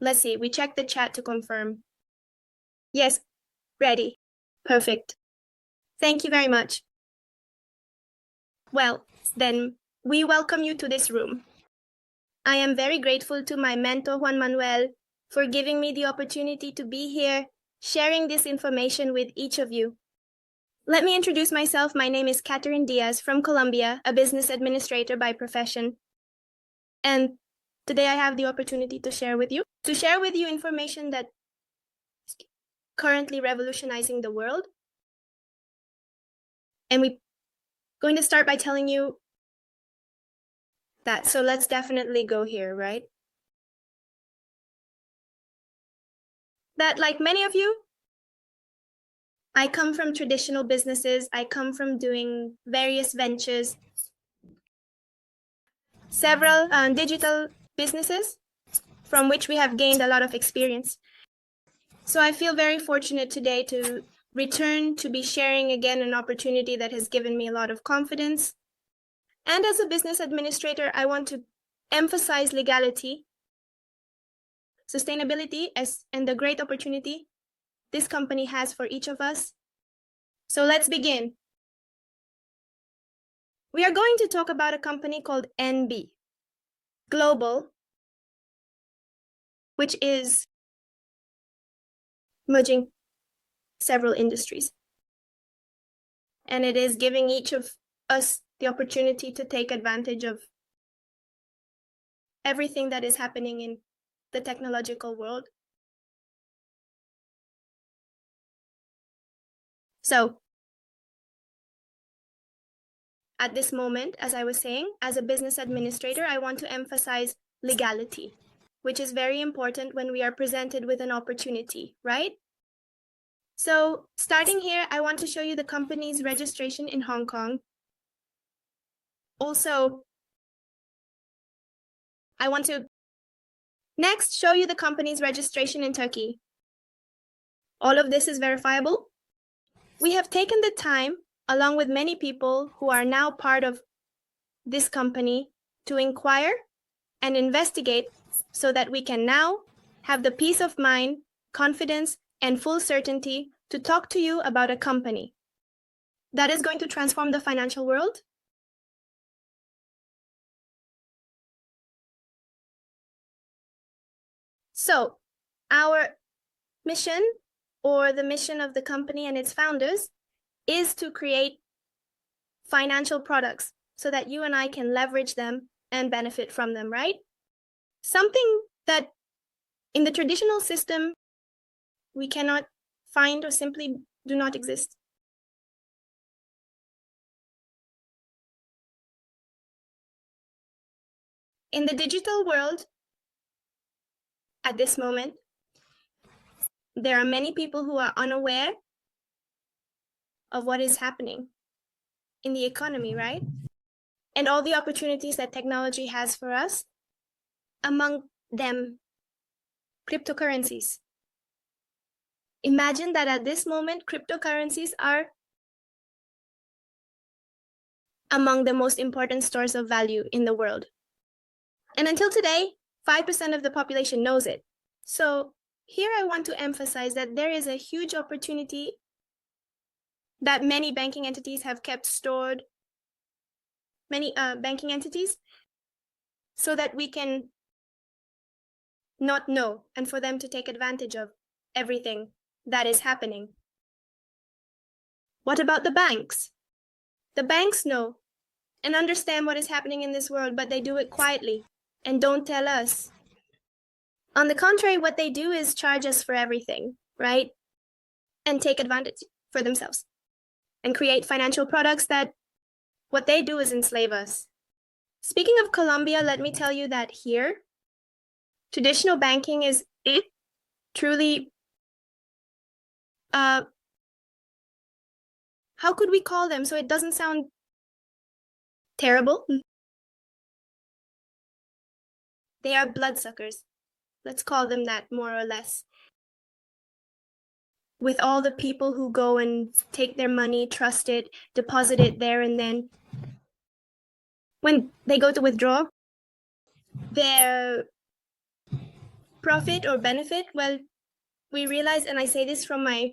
Let's see, we check the chat to confirm. Yes, ready. Perfect. Thank you very much. Well, then we welcome you to this room. I am very grateful to my mentor, Juan Manuel, for giving me the opportunity to be here, sharing this information with each of you. Let me introduce myself. My name is Katherin Diaz from Colombia, a business administrator by profession. And today I have the opportunity to share with you information that is currently revolutionizing the world. And we're going to start by telling you that. So let's definitely go here, right? That, like many of you, I come from traditional businesses. I come from doing various ventures, several digital businesses from which we have gained a lot of experience. So I feel very fortunate today to return to be sharing again an opportunity that has given me a lot of confidence. And as a business administrator, I want to emphasize legality, sustainability, and the great opportunity this company has for each of us. So let's begin. We are going to talk about a company called NV Global, which is merging several industries. And it is giving each of us the opportunity to take advantage of everything that is happening in the technological world. So, at this moment, as I was saying, as a business administrator, I want to emphasize legality, which is very important when we are presented with an opportunity, right? So, starting here, I want to show you the company's registration in Hong Kong. Also, I want to next show you the company's registration in Turkey. All of this is verifiable. We have taken the time, along with many people who are now part of this company, to inquire and investigate so that we can now have the peace of mind, confidence, and full certainty to talk to you about a company that is going to transform the financial world. So, our mission, or the mission of the company and its founders, is to create financial products so that you and I can leverage them and benefit from them, right? Something that in the traditional system we cannot find or simply do not exist. In the digital world, at this moment, there are many people who are unaware of what is happening in the economy, right? And all the opportunities that technology has for us, among them, cryptocurrencies. Imagine that at this moment, cryptocurrencies are among the most important stores of value in the world. And until today, 5% of the population knows it. So here I want to emphasize that there is a huge opportunity that many banking entities have kept stored, many banking entities, so that we can not know and for them to take advantage of everything that is happening. What about the banks? The banks know and understand what is happening in this world, but they do it quietly and don't tell us. On the contrary, what they do is charge us for everything, right? And take advantage for themselves and create financial products that what they do is enslave us. Speaking of Colombia, let me tell you that here, traditional banking is truly, how could we call them so it doesn't sound terrible? They are bloodsuckers. Let's call them that, more or less. With all the people who go and take their money, trust it, deposit it there, and then when they go to withdraw, their profit or benefit? Well, we realized, and I say this from my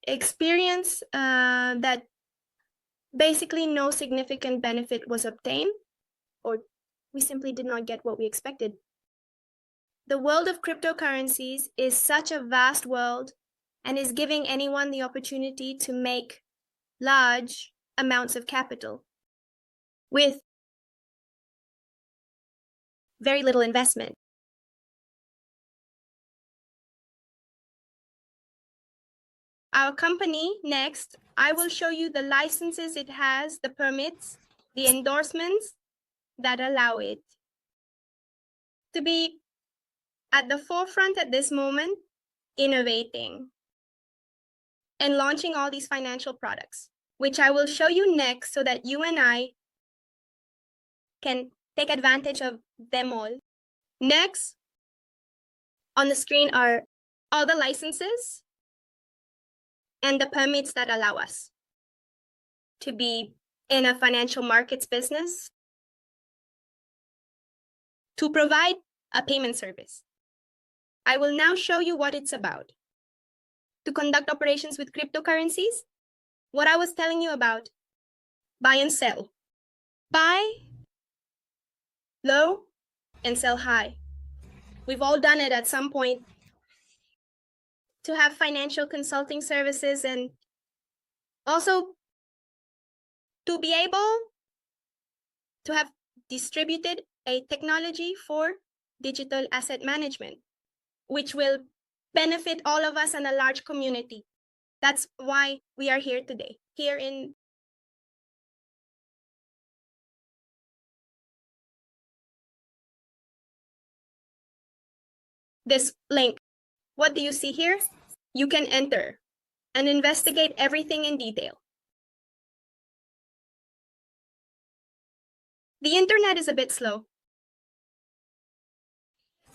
experience, that basically no significant benefit was obtained, or we simply did not get what we expected. The world of cryptocurrencies is such a vast world and is giving anyone the opportunity to make large amounts of capital with very little investment. Our company, Next, I will show you the licenses it has, the permits, the endorsements that allow it to be at the forefront at this moment, innovating and launching all these financial products, which I will show you next so that you and I can take advantage of them all. Next, on the screen are all the licenses and the permits that allow us to be in a financial markets business, to provide a payment service. I will now show you what it's about. To conduct operations with cryptocurrencies, what I was telling you about, buy and sell. Buy low and sell high. We've all done it at some point. To have financial consulting services and also to be able to have distributed a technology for digital asset management, which will benefit all of us and a large community. That's why we are here today, here in this link. What do you see here? You can enter and investigate everything in detail. The internet is a bit slow.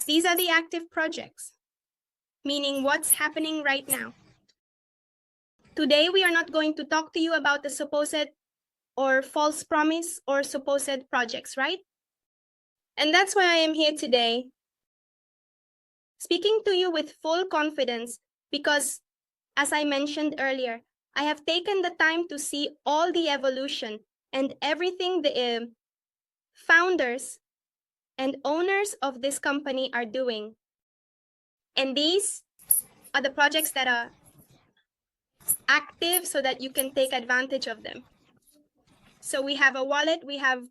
These are the active projects, meaning what's happening right now. Today, we are not going to talk to you about the supposed or false promise or supposed projects, right? And that's why I am here today, speaking to you with full confidence, because as I mentioned earlier, I have taken the time to see all the evolution and everything the founders and owners of this company are doing. And these are the projects that are active so that you can take advantage of them. So we have a wallet, we have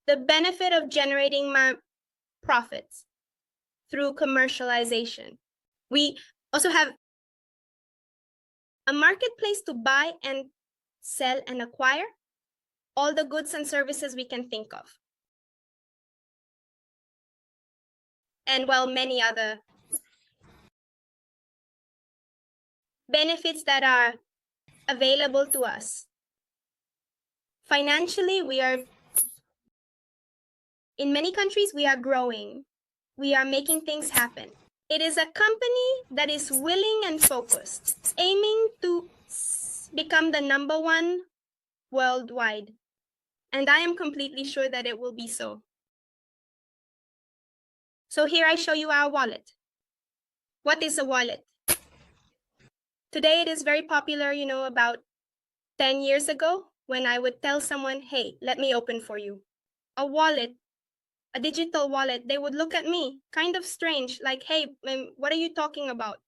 the benefit of generating profits through commercialization. We also have a marketplace to buy and sell and acquire all the goods and services we can think of. And well, many other benefits that are available to us. Financially, we are, in many countries, we are growing. We are making things happen. It is a company that is willing and focused, aiming to become the #1 worldwide. And I am completely sure that it will be so. So here I show you our wallet. What is a wallet? Today it is very popular, about 10 years ago, when I would tell someone, hey, let me open for you a wallet, a digital wallet, they would look at me kind of strange, like, hey, what are you talking about?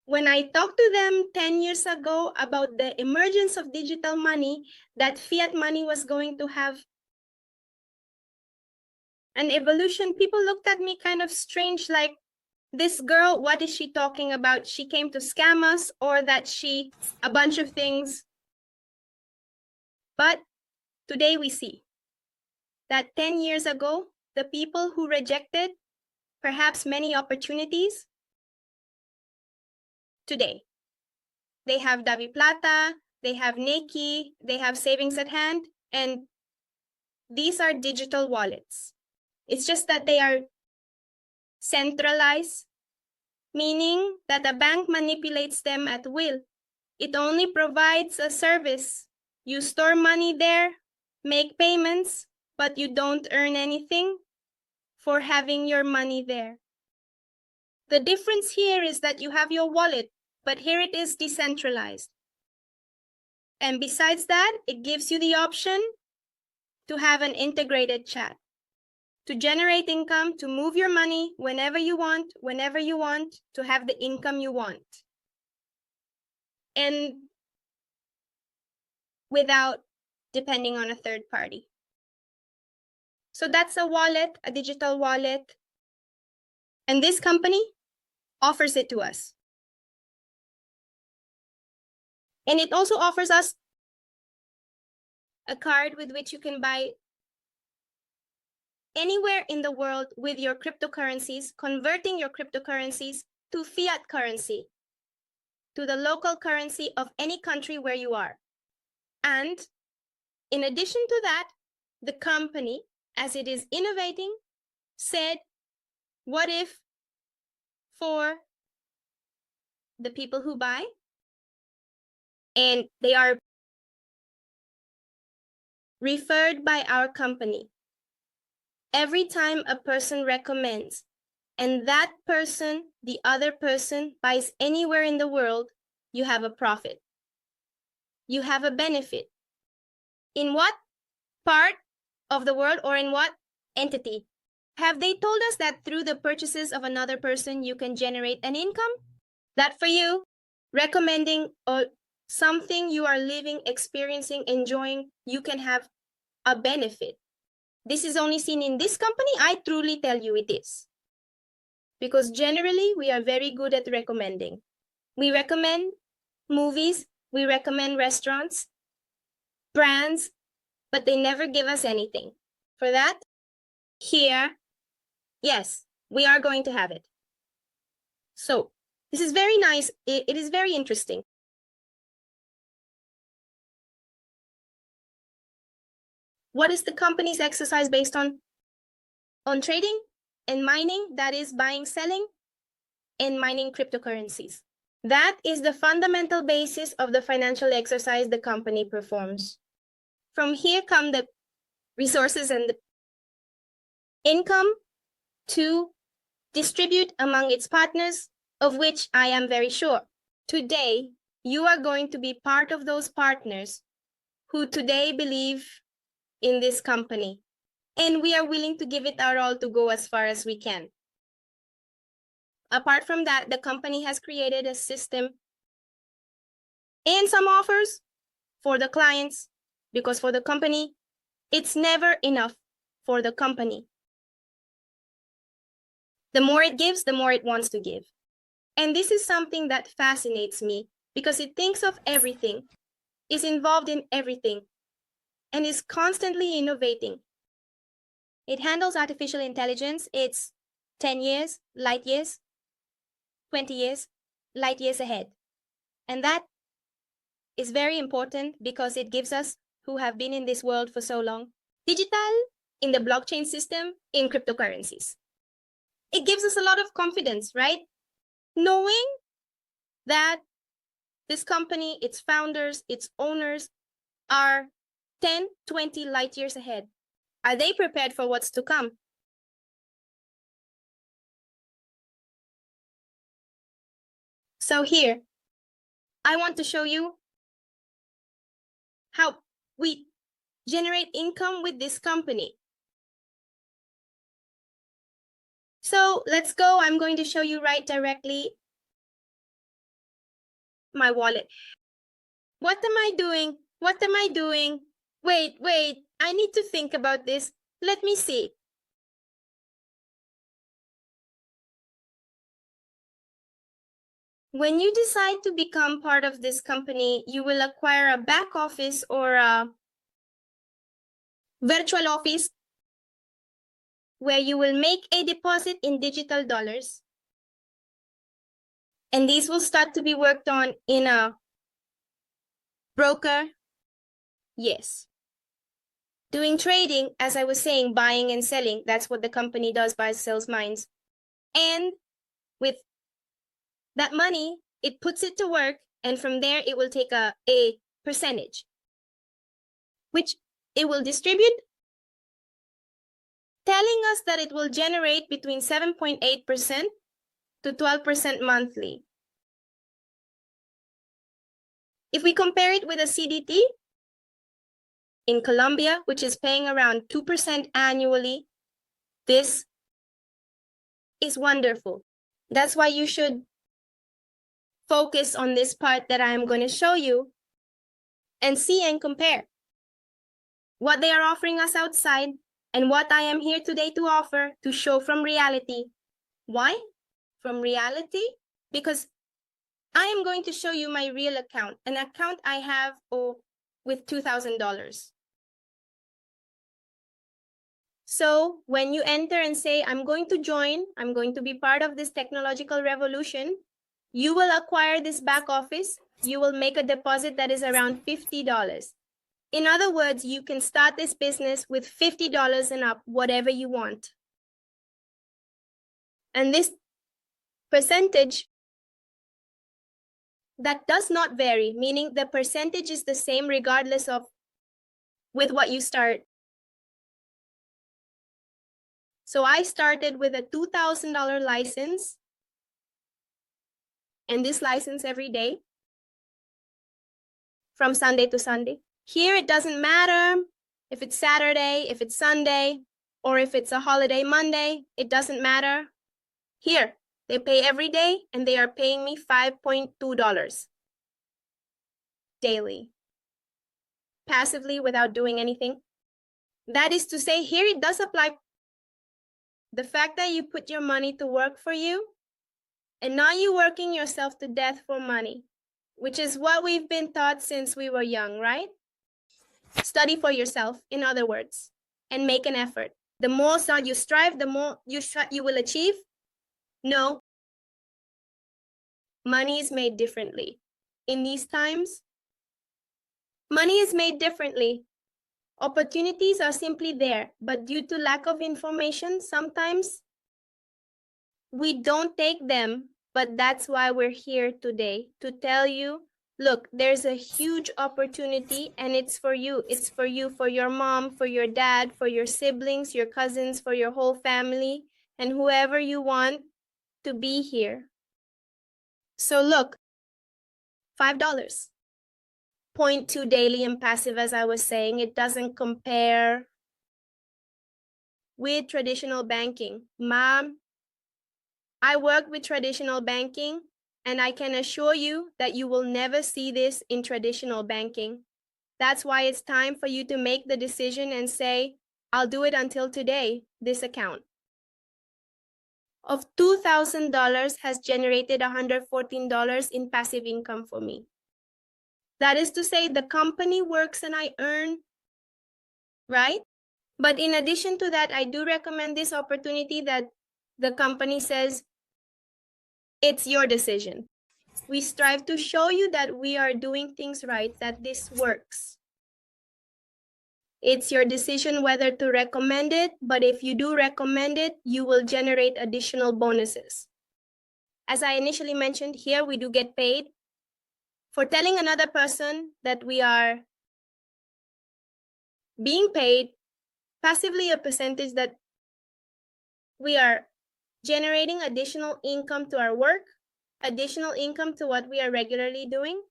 When I talked to them 10 years ago about the emergence of digital money, that fiat money was going to have an evolution, people looked at me kind of strange, like, this girl, what is she talking about? She came to scam us, or that a bunch of things. But today we see that 10 years ago, the people who rejected perhaps many opportunities, today, they have DaviPlata, they have Neki, they have savings at hand, and these are digital wallets. It's just that they are centralized, meaning that a bank manipulates them at will. It only provides a service. You store money there, make payments, but you don't earn anything. for having your money there. The difference here is that you have your wallet, but here it is decentralized. And besides that, it gives you the option to have an integrated chat, to generate income, to move your money whenever you want, to have the income you want. And without depending on a third party. So that's a wallet, a digital wallet. And this company offers it to us. And it also offers us a card with which you can buy anywhere in the world with your cryptocurrencies, converting your cryptocurrencies to fiat currency, to the local currency of any country where you are. And in addition to that, the company, as it is innovating, said, what if for the people who buy, and they are referred by our company, every time a person recommends, and that person, the other person, buys anywhere in the world, you have a profit. You have a benefit. In what part of the world or in what entity? Have they told us that through the purchases of another person, you can generate an income? That for you, recommending something you are living, experiencing, enjoying, you can have a benefit. This is only seen in this company. I truly tell you it is. Because generally, we are very good at recommending. We recommend movies, we recommend restaurants, brands, but they never give us anything. For that, here, yes, we are going to have it. So, this is very nice. It is very interesting. What is the company's exercise based on? On trading and mining, that is buying, selling, and mining cryptocurrencies. That is the fundamental basis of the financial exercise the company performs. From here come the resources and the income to distribute among its partners, of which I am very sure. Today, you are going to be part of those partners who today believe in this company. And we are willing to give it our all to go as far as we can. Apart from that, the company has created a system and some offers for the clients, because for the company, it's never enough for the company. The more it gives, the more it wants to give. And this is something that fascinates me because it thinks of everything, is involved in everything, and is constantly innovating. It handles artificial intelligence. It's 10 years, light years, 20 years, light years ahead. And that is very important because it gives us, who have been in this world for so long, digital, in the blockchain system, in cryptocurrencies. It gives us a lot of confidence, right? Knowing that this company, its founders, its owners are 10, 20 light years ahead. Are they prepared for what's to come? So here, I want to show you how we generate income with this company. So let's go. I'm going to show you right directly my wallet. What am I doing? What am I doing? Wait, I need to think about this. Let me see. When you decide to become part of this company, you will acquire a back office or a virtual office where you will make a deposit in digital dollars. And these will start to be worked on in a broker. Yes. Doing trading, as I was saying, buying and selling, that's what the company does, buys, sells, mines. And with that money, it puts it to work, and from there, it will take a percentage, which it will distribute telling us that it will generate between 7.8% to 12% monthly. If we compare it with a CDT in Colombia, which is paying around 2% annually, this is wonderful. That's why you should focus on this part that I'm going to show you and see and compare what they are offering us outside and what I am here today to offer to show from reality. Why? From reality? Because I am going to show you my real account, an account I have with $2,000. So when you enter and say, I'm going to join, I'm going to be part of this technological revolution, you will acquire this back office. You will make a deposit that is around $50. In other words, you can start this business with $50 and up, whatever you want. And this percentage, that does not vary, meaning the percentage is the same regardless of with what you start. So I started with a $2,000 license, and this license every day from Sunday to Sunday. Here, it doesn't matter if it's Saturday, if it's Sunday, or if it's a holiday Monday, it doesn't matter. Here, they pay every day, and they are paying me $5.2 daily, passively without doing anything. That is to say, here it does apply the fact that you put your money to work for you, and not you working yourself to death for money, which is what we've been taught since we were young, right? Study for yourself, in other words, and make an effort. The more you strive, the more you will achieve. No, money is made differently. In these times, money is made differently. Opportunities are simply there, but due to lack of information, sometimes we don't take them. But that's why we're here today, to tell you, look, there's a huge opportunity, and it's for you. It's for you, for your mom, for your dad, for your siblings, your cousins, for your whole family, and whoever you want to be here. So look, $5. 0.2 daily and passive, as I was saying, it doesn't compare with traditional banking. Mom, I work with traditional banking, and I can assure you that you will never see this in traditional banking. That's why it's time for you to make the decision and say, I'll do it until today, this account of $2,000 has generated $114 in passive income for me. That is to say, the company works and I earn, right? But in addition to that, I do recommend this opportunity that the company says, it's your decision. We strive to show you that we are doing things right, that this works. It's your decision whether to recommend it, but if you do recommend it, you will generate additional bonuses. As I initially mentioned, here we do get paid for telling another person that we are being paid passively a percentage that we are generating additional income to our work, additional income to what we are regularly doing.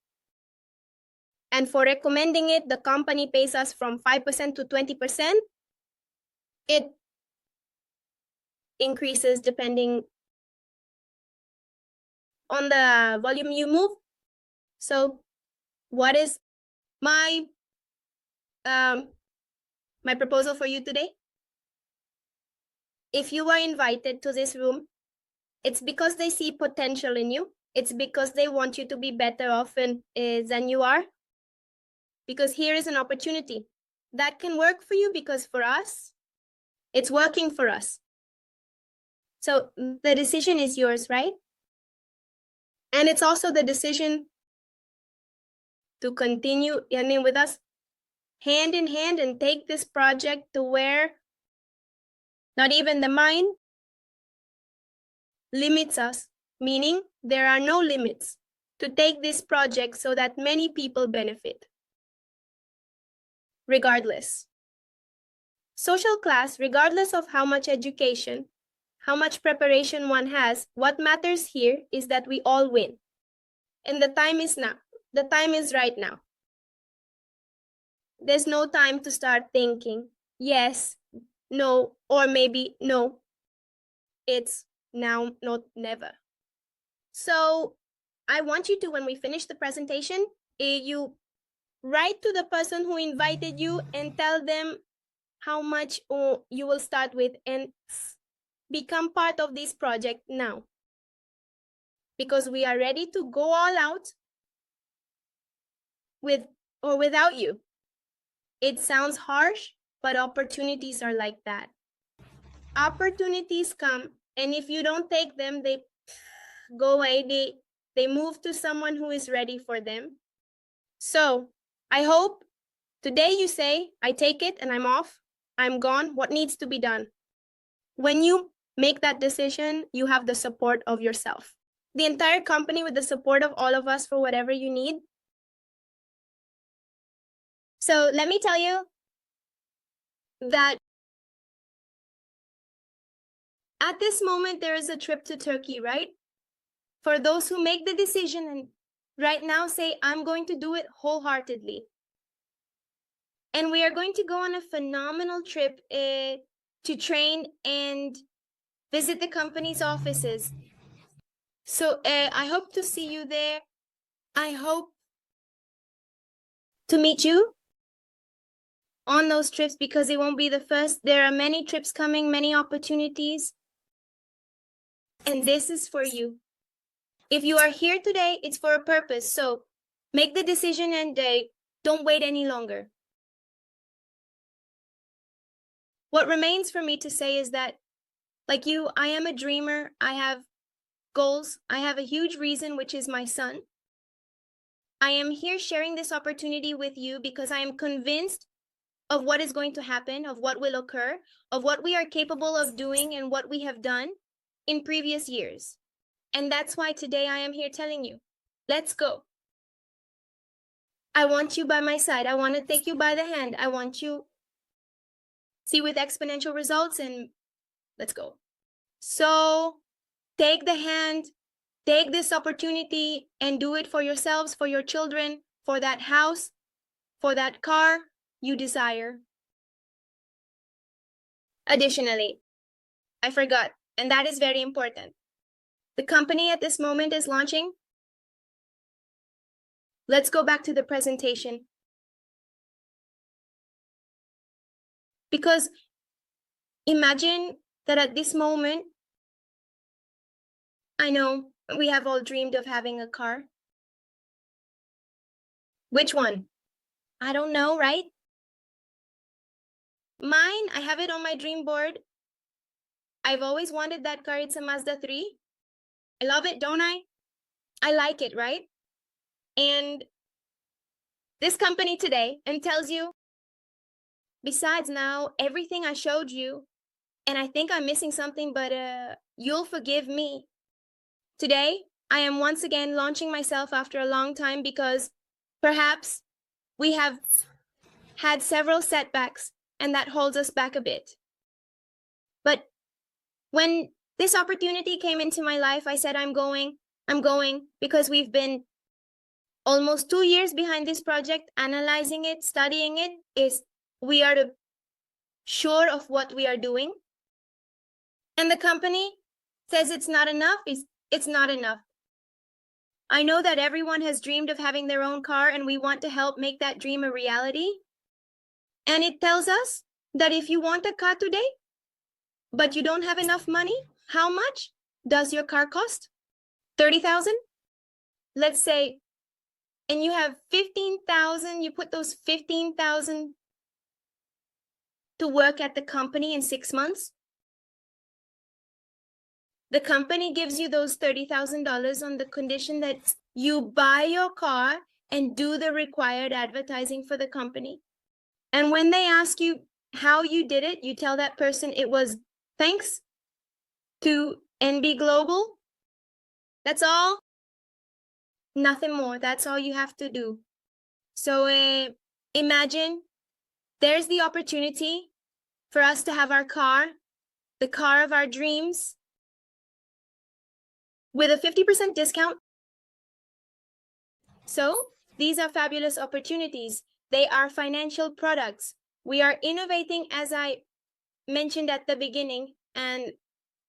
And for recommending it, the company pays us from 5% to 20%. It increases depending on the volume you move. So what is my proposal for you today? If you were invited to this room, it's because they see potential in you. It's because they want you to be better off than you are. Because here is an opportunity that can work for you, because for us, it's working for us. So the decision is yours, right? And it's also the decision to continue with us hand in hand and take this project to where not even the mind limits us, meaning there are no limits to take this project so that many people benefit, regardless. Social class, regardless of how much education, how much preparation one has, what matters here is that we all win. And the time is now. The time is right now. There's no time to start thinking, yes, no, or maybe no. It's now, not never. So I want you to, when we finish the presentation, you write to the person who invited you and tell them how much you will start with and become part of this project now. Because we are ready to go all out with or without you. It sounds harsh, but opportunities are like that. Opportunities come, and if you don't take them, they go away. They move to someone who is ready for them. So I hope today you say, I take it and I'm off. I'm gone. What needs to be done? When you make that decision, you have the support of yourself. The entire company with the support of all of us for whatever you need. So let me tell you that at this moment, there is a trip to Turkey, right? For those who make the decision and right now say, I'm going to do it wholeheartedly. And we are going to go on a phenomenal trip to train and visit the company's offices. So I hope to see you there. I hope to meet you on those trips because it won't be the first. There are many trips coming, many opportunities. And this is for you. If you are here today, it's for a purpose. So make the decision and don't wait any longer. What remains for me to say is that, like you, I am a dreamer. I have goals. I have a huge reason, which is my son. I am here sharing this opportunity with you because I am convinced of what is going to happen, of what will occur, of what we are capable of doing and what we have done in previous years. And that's why today I am here telling you, let's go. I want you by my side. I want to take you by the hand. I want you see with exponential results and let's go. So take the hand, take this opportunity and do it for yourselves, for your children, for that house, for that car you desire. Additionally, I forgot, and that is very important. The company at this moment is launching. Let's go back to the presentation. Because imagine that at this moment, I know we have all dreamed of having a car. Which one? I don't know, right? Mine, I have it on my dream board. I've always wanted that car. It's a Mazda 3. I love it, don't I? I like it, right? And this company today and tells you, besides now, everything I showed you, and I think I'm missing something, but you'll forgive me. Today, I am once again launching myself after a long time because perhaps we have had several setbacks and that holds us back a bit. But when this opportunity came into my life, I said, I'm going because we've been almost 2 years behind this project, analyzing it, studying it. We are sure of what we are doing. And the company says it's not enough. It's not enough. I know that everyone has dreamed of having their own car and we want to help make that dream a reality. And it tells us that if you want a car today, but you don't have enough money, how much does your car cost? 30,000? Let's say, and you have 15,000, you put those 15,000 to work at the company in 6 months. The company gives you those $30,000 on the condition that you buy your car and do the required advertising for the company. And when they ask you how you did it, you tell that person it was thanks to NV Global. That's all. Nothing more. That's all you have to do. So imagine there's the opportunity for us to have our car, the car of our dreams, with a 50% discount. So these are fabulous opportunities. They are financial products. We are innovating, as I mentioned at the beginning, and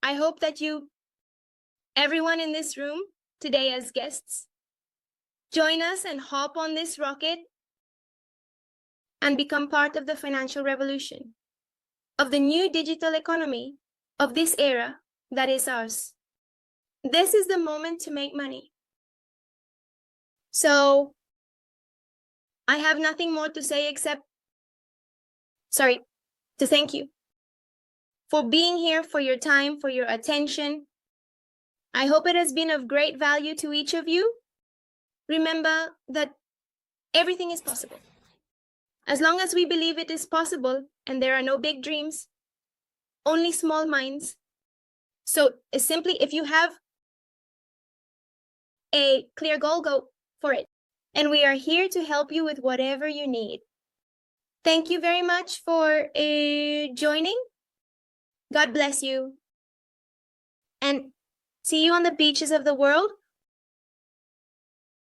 I hope that everyone in this room today as guests, join us and hop on this rocket and become part of the financial revolution, of the new digital economy of this era that is ours. This is the moment to make money. So I have nothing more to say except, to thank you for being here, for your time, for your attention. I hope it has been of great value to each of you. Remember that everything is possible. As long as we believe it is possible, and there are no big dreams, only small minds. So simply, if you have a clear goal, go for it. And we are here to help you with whatever you need. Thank you very much for joining. God bless you. And see you on the beaches of the world.